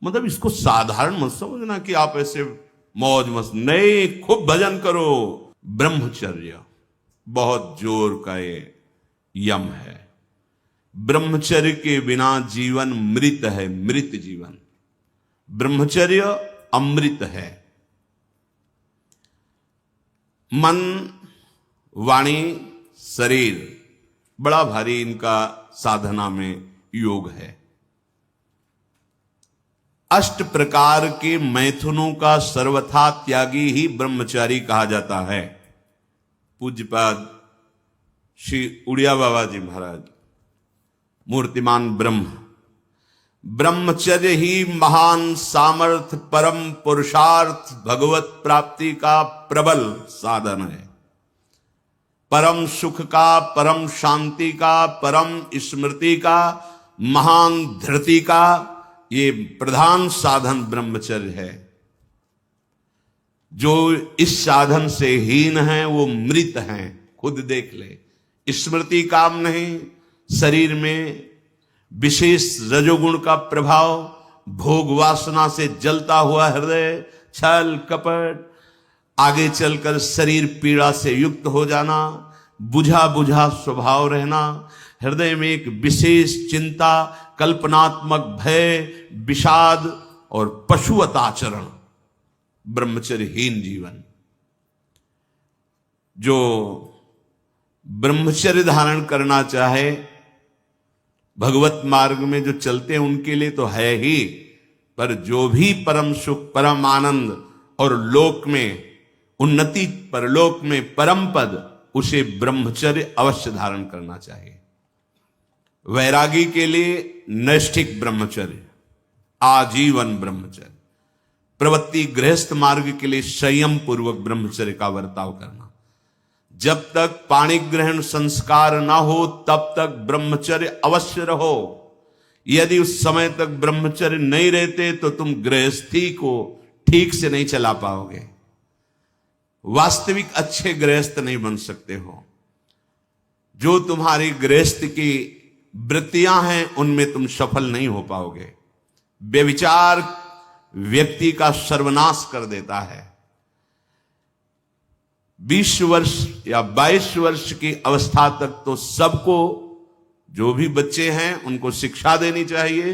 मतलब इसको साधारण मत समझना कि आप ऐसे मौज मस्त, नहीं, खूब भजन करो। ब्रह्मचर्य बहुत जोर का ये यम है। ब्रह्मचर्य के बिना जीवन मृत है, मृत जीवन। ब्रह्मचर्य अमृत है। मन, वाणी, शरीर बड़ा भारी इनका साधना में योग है। अष्ट प्रकार के मैथुनों का सर्वथा त्यागी ही ब्रह्मचारी कहा जाता है। पूज्यपाद श्री उड़िया बाबा जी महाराज, मूर्तिमान ब्रह्म, ब्रह्मचर्य ही महान सामर्थ्य, परम पुरुषार्थ, भगवत प्राप्ति का प्रबल साधन है। परम सुख का, परम शांति का, परम स्मृति का, महान धृति का ये प्रधान साधन ब्रह्मचर्य है। जो इस साधन से हीन है वो मृत हैं, खुद देख ले। स्मृति काम नहीं, शरीर में विशेष रजोगुण का प्रभाव, भोग वासना से जलता हुआ हृदय, छल कपट, आगे चलकर शरीर पीड़ा से युक्त हो जाना, बुझा बुझा स्वभाव रहना, हृदय में एक विशेष चिंता, कल्पनात्मक भय, विषाद और पशुवत आचरण, ब्रह्मचर्यहीन जीवन। जो ब्रह्मचर्य धारण करना चाहे, भगवत मार्ग में जो चलते हैं उनके लिए तो है ही, पर जो भी परम सुख, परम आनंद और लोक में उन्नति, परलोक में परम पद, उसे ब्रह्मचर्य अवश्य धारण करना चाहिए। वैरागी के लिए नैष्ठिक ब्रह्मचर्य, आजीवन ब्रह्मचर्य। प्रवृत्ति गृहस्थ मार्ग के लिए संयम पूर्वक ब्रह्मचर्य का बर्ताव करना। जब तक पाणी ग्रहण संस्कार ना हो तब तक ब्रह्मचर्य अवश्य रहो। यदि उस समय तक ब्रह्मचर्य नहीं रहते तो तुम गृहस्थी को ठीक से नहीं चला पाओगे, वास्तविक अच्छे गृहस्थ नहीं बन सकते हो। जो तुम्हारी गृहस्थ की वृत्तियां हैं उनमें तुम सफल नहीं हो पाओगे। व्यभिचार व्यक्ति का सर्वनाश कर देता है। 20 वर्ष या 22 वर्ष की अवस्था तक तो सबको, जो भी बच्चे हैं उनको शिक्षा देनी चाहिए,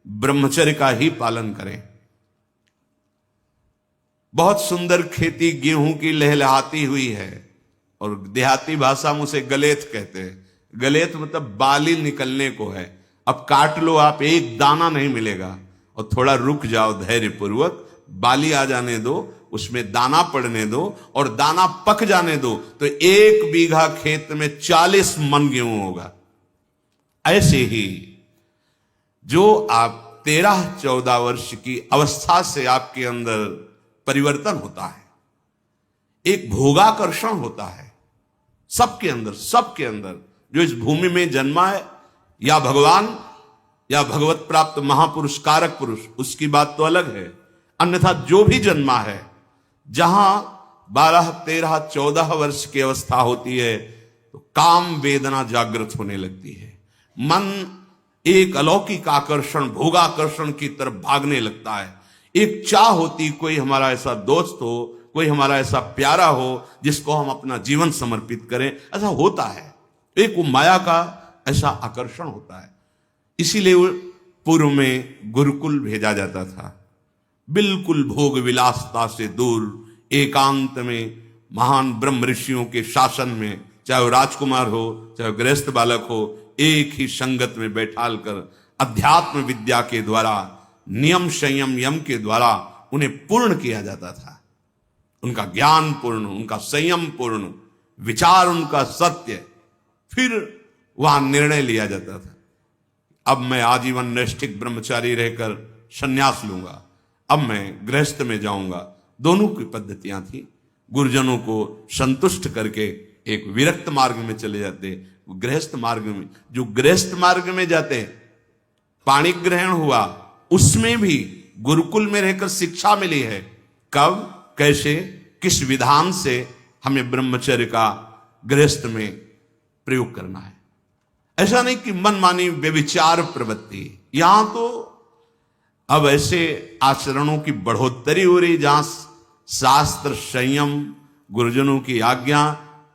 ब्रह्मचर्य का ही पालन करें। बहुत सुंदर खेती गेहूं की लहलहाती हुई है, और देहाती भाषा में उसे गलेत कहते हैं। गलेत मतलब बाली निकलने को है। अब काट लो आप, एक दाना नहीं मिलेगा, और थोड़ा रुक जाओ धैर्य पूर्वक, बाली आ जाने दो, उसमें दाना पड़ने दो और दाना पक जाने दो, तो 1 बीघा खेत में 40 मन गेहूं होगा। ऐसे ही जो आप 13-14 वर्ष की अवस्था से आपके अंदर परिवर्तन होता है, एक भोगाकर्षण होता है सबके अंदर, सबके अंदर। जो इस भूमि में जन्मा है, या भगवान या भगवत प्राप्त महापुरुष, कारक पुरुष, उसकी बात तो अलग है। अन्यथा जो भी जन्मा है, जहां 12, 13, 14 वर्ष की अवस्था होती है तो काम वेदना जागृत होने लगती है। मन एक अलौकिक आकर्षण, भोगाकर्षण की तरफ भागने लगता है। एक चाह होती, कोई हमारा ऐसा दोस्त हो, कोई हमारा ऐसा प्यारा हो जिसको हम अपना जीवन समर्पित करें। ऐसा होता है, एक वो माया का ऐसा आकर्षण होता है। इसीलिए पूर्व में गुरुकुल भेजा जाता था, बिल्कुल भोग विलासता से दूर, एकांत में महान ब्रह्म ऋषियों के शासन में, चाहे वो राजकुमार हो चाहे गृहस्थ बालक हो, एक ही संगत में बैठाल कर अध्यात्म विद्या के द्वारा, नियम संयम यम के द्वारा उन्हें पूर्ण किया जाता था। उनका ज्ञान पूर्ण, उनका संयम पूर्ण, विचार उनका सत्य, फिर वहां निर्णय लिया जाता था। अब मैं आजीवन नैष्ठिक ब्रह्मचारी रहकर संन्यास लूंगा, अब मैं गृहस्थ में जाऊंगा। दोनों की पद्धतियां थी। गुरुजनों को संतुष्ट करके एक विरक्त मार्ग में चले जाते, गृहस्थ मार्ग में। जो गृहस्थ मार्ग में जाते, पाणी ग्रहण हुआ, उसमें भी गुरुकुल में रहकर शिक्षा मिली है। कब, कैसे, किस विधान से हमें ब्रह्मचर्य का गृहस्थ में प्रयोग करना है। ऐसा नहीं कि मनमानी व्यभिचार प्रवृत्ति। यहां तो अब ऐसे आचरणों की बढ़ोतरी हो रही जहां शास्त्र, संयम, गुरुजनों की आज्ञा,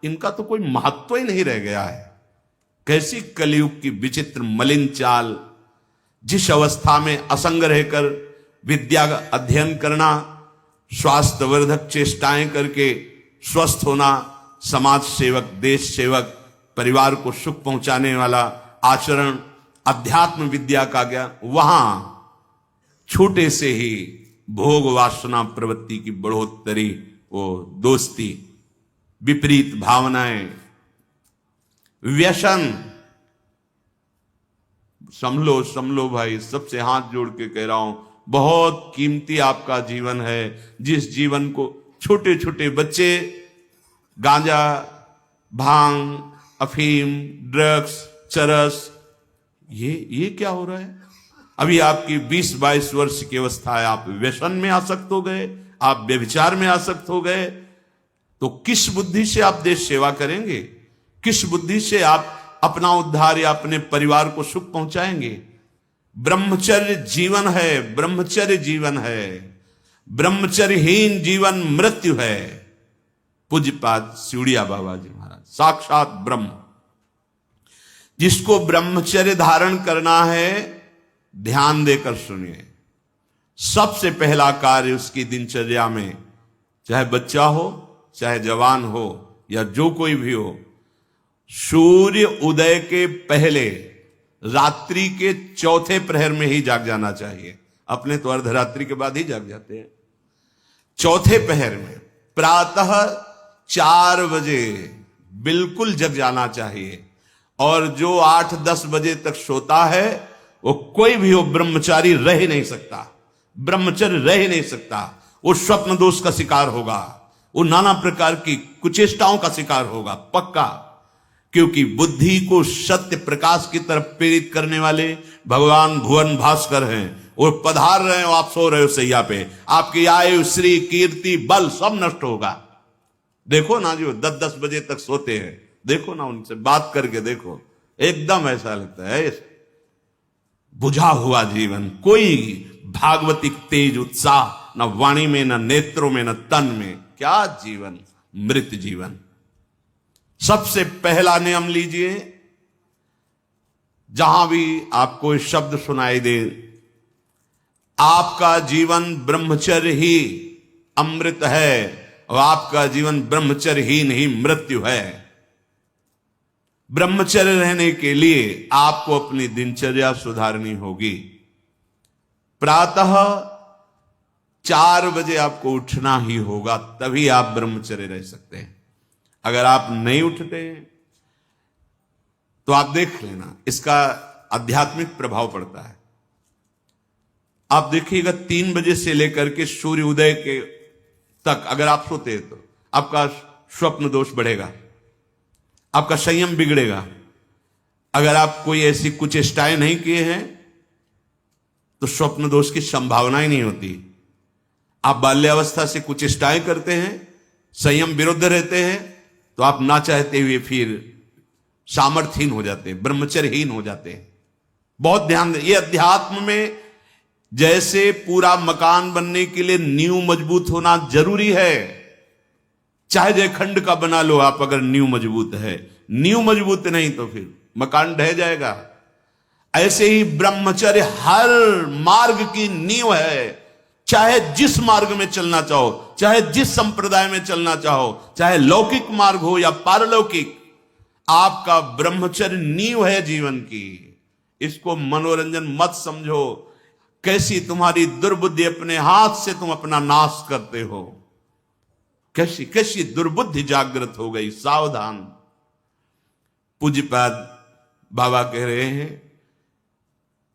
इनका तो कोई महत्व ही नहीं रह गया है। कैसी कलयुग की विचित्र मलिन चाल। जिस अवस्था में असंग रहकर विद्या का अध्ययन करना, स्वास्थ्यवर्धक चेष्टाएं करके स्वस्थ होना, समाज सेवक, देश सेवक, परिवार को सुख पहुंचाने वाला आचरण, अध्यात्म विद्या का ज्ञान, वहां छोटे से ही भोग वासना प्रवृत्ति की बढ़ोतरी, वो दोस्ती, विपरीत भावनाएं, व्यसन। समलो भाई, सबसे हाथ जोड़ के कह रहा हूं, बहुत कीमती आपका जीवन है। जिस जीवन को छोटे छोटे बच्चे गांजा, भांग, अफीम, ड्रग्स, चरस, ये क्या हो रहा है? अभी आपकी 20-22 वर्ष की अवस्था है, आप व्यसन में आसक्त हो गए, आप व्यभिचार में आसक्त हो गए, तो किस बुद्धि से आप देश सेवा करेंगे? किस बुद्धि से आप अपना उद्धार या अपने परिवार को सुख पहुंचाएंगे? ब्रह्मचर्य जीवन है, ब्रह्मचर्य जीवन है। ब्रह्मचर्यहीन जीवन मृत्यु है। पूज्यपाद सिउड़िया बाबा जी महाराज, साक्षात ब्रह्म। जिसको ब्रह्मचर्य धारण करना है, ध्यान देकर सुनिए, सबसे पहला कार्य उसकी दिनचर्या में, चाहे बच्चा हो, चाहे जवान हो, या जो कोई भी हो, सूर्य उदय के पहले रात्रि के चौथे प्रहर में ही जाग जाना चाहिए। अपने तो अर्धरात्रि के बाद ही जाग जाते हैं। चौथे पहर में प्रातः 4 बजे बिल्कुल जग जाना चाहिए। और जो 8-10 बजे तक सोता है, वो कोई भी हो, ब्रह्मचारी रह ही नहीं सकता, ब्रह्मचर्य रह ही नहीं सकता। वो स्वप्न दोष का शिकार होगा, वो नाना प्रकार की कुचेष्टाओं का शिकार होगा, पक्का। क्योंकि बुद्धि को सत्य प्रकाश की तरफ प्रेरित करने वाले भगवान भुवन भास्कर हैं। वो पधार रहे हो, आप सो रहे हो सैया पे, आपकी आयु, श्री, कीर्ति, बल सब नष्ट होगा। देखो ना, जो 10-10 बजे तक सोते हैं, देखो ना, उनसे बात करके देखो, एकदम ऐसा लगता है बुझा हुआ जीवन, कोई भागवतिक तेज उत्साह न वाणी में, न नेत्रों में, न तन में। क्या जीवन, मृत जीवन। सबसे पहला नियम लीजिए, जहां भी आपको शब्द सुनाई दे, आपका जीवन ब्रह्मचर्य ही अमृत है और आपका जीवन ब्रह्मचर्य ही नहीं मृत्यु है। ब्रह्मचर्य रहने के लिए आपको अपनी दिनचर्या सुधारनी होगी। प्रातः 4 बजे आपको उठना ही होगा, तभी आप ब्रह्मचर्य रह सकते हैं। अगर आप नहीं उठते तो आप देख लेना, इसका आध्यात्मिक प्रभाव पड़ता है। आप देखिएगा 3 बजे से लेकर के सूर्य उदय के तक अगर आप सोते हैं तो आपका स्वप्न दोष बढ़ेगा, आपका संयम बिगड़ेगा। अगर आप कोई ऐसी कुचेष्टाएं नहीं किए हैं तो स्वप्न दोष की संभावना ही नहीं होती। आप बाल्यावस्था से कुचेष्टाएं करते हैं, संयम विरुद्ध रहते हैं, तो आप ना चाहते हुए फिर सामर्थ्यहीन हो जाते हैं, ब्रह्मचर्यहीन हो जाते हैं। बहुत ध्यान दें, ये अध्यात्म में जैसे पूरा मकान बनने के लिए नींव मजबूत होना जरूरी है, चाहे जयखंड का बना लो आप, अगर नींव मजबूत है, नींव मजबूत नहीं तो फिर मकान ढह जाएगा। ऐसे ही ब्रह्मचर्य हर मार्ग की नींव है। चाहे जिस मार्ग में चलना चाहो, चाहे जिस संप्रदाय में चलना चाहो, चाहे लौकिक मार्ग हो या पारलौकिक, आपका ब्रह्मचर्य नींव है जीवन की। इसको मनोरंजन मत समझो। कैसी तुम्हारी दुर्बुद्धि, अपने हाथ से तुम अपना नाश करते हो। कैसी कैसी दुर्बुद्धि जागृत हो गई, सावधान। पूज्यपाद बाबा कह रहे हैं,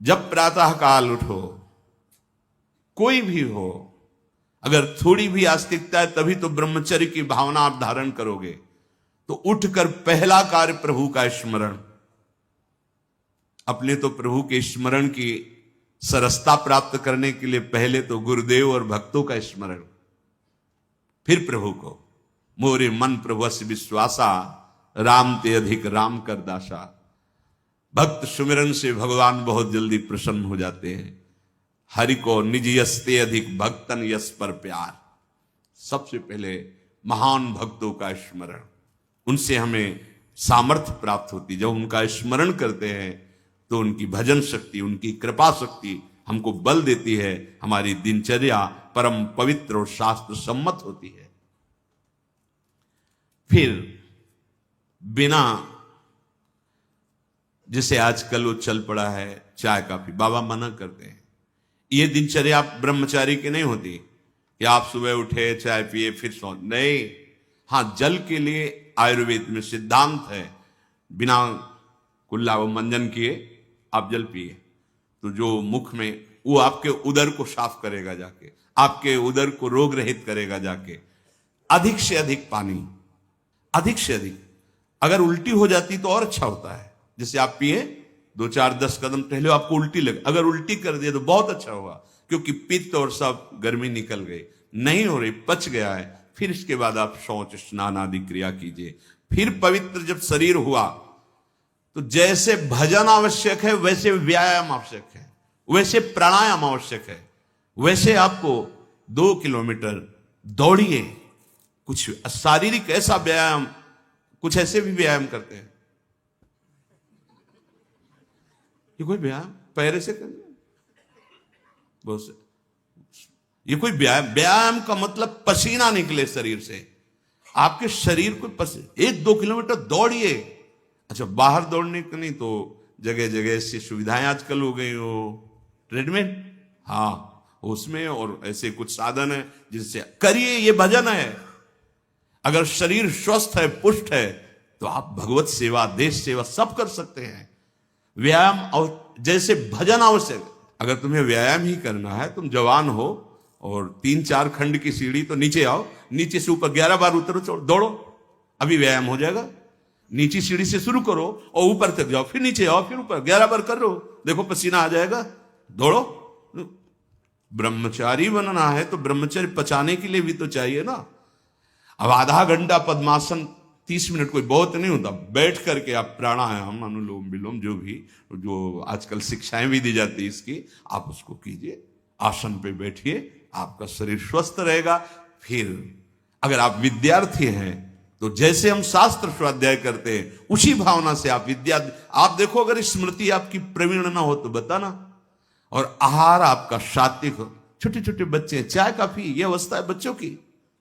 जब प्रातः काल उठो, कोई भी हो, अगर थोड़ी भी आस्तिकता है तभी तो ब्रह्मचर्य की भावना आप धारण करोगे। तो उठकर पहला कार्य प्रभु का स्मरण। अपने तो प्रभु के स्मरण की सरसता प्राप्त करने के लिए पहले तो गुरुदेव और भक्तों का स्मरण, फिर प्रभु को। मोरे मन प्रभुअस विश्वासा, राम ते अधिक राम कर दासा। भक्त सुमिरन से भगवान बहुत जल्दी प्रसन्न हो जाते हैं। हरि को निज यस्ते अधिक भक्तन यस पर प्यार। सबसे पहले महान भक्तों का स्मरण, उनसे हमें सामर्थ्य प्राप्त होती। जब उनका स्मरण करते हैं तो उनकी भजन शक्ति, उनकी कृपा शक्ति हमको बल देती है। हमारी दिनचर्या परम पवित्र और शास्त्र सम्मत होती है। फिर बिना, जैसे आजकल वो चल पड़ा है चाय काफी, बाबा मना करते हैं। ये दिनचर्या ब्रह्मचारी की नहीं होती कि आप सुबह उठे चाय पिए फिर सो, नहीं। हाँ, जल के लिए आयुर्वेद में सिद्धांत है, बिना कुल्ला व मंजन किए आप जल पिए तो जो मुख में, वो आपके उदर को साफ करेगा जाके, आपके उदर को रोग रहित करेगा जाके। अधिक से अधिक पानी, अधिक से अधिक। अगर उल्टी हो जाती तो और अच्छा होता है। जैसे आप पिए 2-4-10 कदम टहले, आपको उल्टी लगे, अगर उल्टी कर दिया तो बहुत अच्छा हुआ, क्योंकि पित्त और सब गर्मी निकल गई। नहीं हो रही, पच गया है, फिर इसके बाद आप शौच स्नान आदि क्रिया कीजिए। फिर पवित्र जब शरीर हुआ तो जैसे भजन आवश्यक है वैसे व्यायाम आवश्यक है, वैसे प्राणायाम आवश्यक है। वैसे आपको 2 किलोमीटर दौड़िए, कुछ शारीरिक ऐसा व्यायाम, कुछ ऐसे भी व्यायाम करते हैं। ये कोई व्यायाम पैरे से करना, बहुत से, ये कोई व्यायाम का मतलब पसीना निकले शरीर से, आपके शरीर को 1-2 किलोमीटर दौड़िए। अच्छा, बाहर दौड़ने का नहीं तो जगह जगह ऐसी सुविधाएं आजकल हो गई, वो ट्रेडमिल, हाँ उसमें, और ऐसे कुछ साधन है जिससे करिए। ये भजन है। अगर शरीर स्वस्थ है, पुष्ट है, तो आप भगवत सेवा, देश सेवा सब कर सकते हैं। व्यायाम और जैसे भजन आवश्यक। अगर तुम्हें व्यायाम ही करना है, तुम जवान हो और 3-4 खंड की सीढ़ी, तो नीचे आओ, नीचे से ऊपर 11 बार उतरो, दौड़ो, अभी व्यायाम हो जाएगा। नीचे सीढ़ी से शुरू करो और ऊपर तक जाओ, फिर नीचे आओ, फिर ऊपर 11 बार कर लो, देखो पसीना आ जाएगा, दौड़ो। ब्रह्मचारी बनना है तो ब्रह्मचर्य पचाने के लिए भी तो चाहिए ना। अब आधा घंटा पद्मासन, 30 मिनट कोई बहुत नहीं होता। बैठ करके आप प्राणायाम, अनुलोम विलोम, जो भी, जो आजकल शिक्षाएं भी दी जाती है इसकी, आप उसको कीजिए। आसन पे बैठिए, आपका शरीर स्वस्थ रहेगा। फिर अगर आप विद्यार्थी हैं तो जैसे हम शास्त्र स्वाध्याय करते हैं उसी भावना से आप विद्या, आप देखो अगर स्मृति आपकी प्रवीण ना हो तो बताना। और आहार आपका सात्विक हो। छोटे छोटे बच्चे, चाय काफी, ये अवस्था है बच्चों की,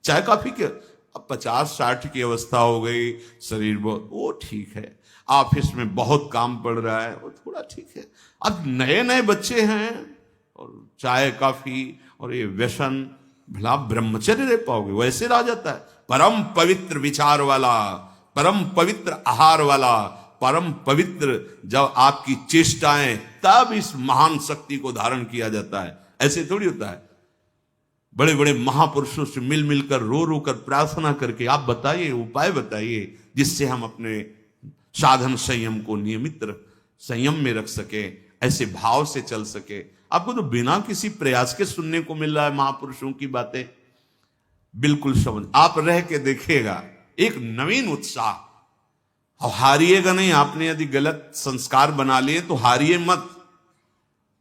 चाय काफी के। अब 50-60 की अवस्था हो गई, शरीर बहुत, वो ठीक है। ऑफिस में बहुत काम पड़ रहा है, वो थोड़ा ठीक है। अब नए नए बच्चे हैं और चाय काफी और ये व्यसन, भला ब्रह्मचर्य रह पाओगे? वैसे रह जाता है। परम पवित्र विचार वाला, परम पवित्र आहार वाला, परम पवित्र जब आपकी चेष्टाएं, तब इस महान शक्ति को धारण किया जाता है। ऐसे थोड़ी होता है। बड़े बड़े महापुरुषों से मिल मिलकर, रो रो कर प्रार्थना करके आप बताइए, उपाय बताइए जिससे हम अपने साधन संयम को नियमित संयम में रख सके, ऐसे भाव से चल सके। आपको तो बिना किसी प्रयास के सुनने को मिल रहा है महापुरुषों की बातें। बिल्कुल समझ, आप रह के देखिएगा, एक नवीन उत्साह। और हारिएगा नहीं। आपने यदि गलत संस्कार बना लिए तो हारिए मत।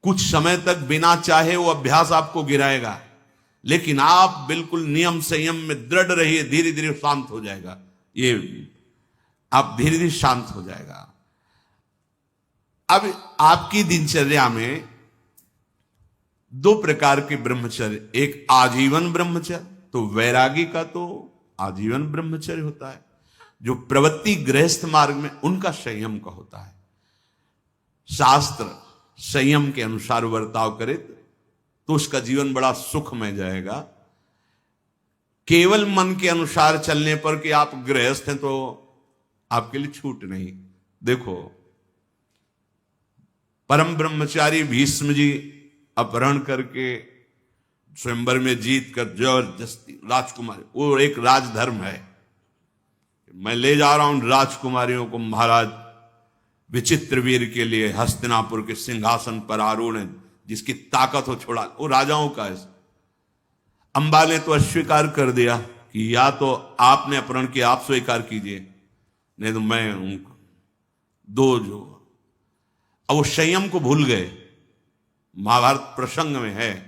कुछ समय तक बिना चाहे वो अभ्यास आपको गिराएगा, लेकिन आप बिल्कुल नियम संयम में दृढ़ रहिए, धीरे धीरे शांत हो जाएगा। ये आप धीरे धीरे शांत हो जाएगा। अब आपकी दिनचर्या में 2 प्रकार के ब्रह्मचर्य, एक आजीवन ब्रह्मचर्य, तो वैरागी का तो आजीवन ब्रह्मचर्य होता है। जो प्रवृत्ति गृहस्थ मार्ग में, उनका संयम का होता है। शास्त्र संयम के अनुसार वर्ताव करे तो उसका जीवन बड़ा सुखमय जाएगा। केवल मन के अनुसार चलने पर कि आप गृहस्थ हैं तो आपके लिए छूट नहीं। देखो, परम ब्रह्मचारी भीष्म जी अपहरण करके स्वयंवर में जीत कर जबरदस्ती राजकुमारी, वो एक राजधर्म है, मैं ले जा रहा हूं राजकुमारियों को महाराज विचित्र वीर के लिए हस्तिनापुर के सिंहासन पर आरूढ़ है, जिसकी ताकत हो छोड़ा, वो राजाओं का है। अंबा ने तो अस्वीकार कर दिया कि या तो आपने अपहरण किया, आप स्वीकार कीजिए, नहीं तो मैं उनको 2 जो। अब वो संयम को भूल गए, महाभारत प्रसंग में है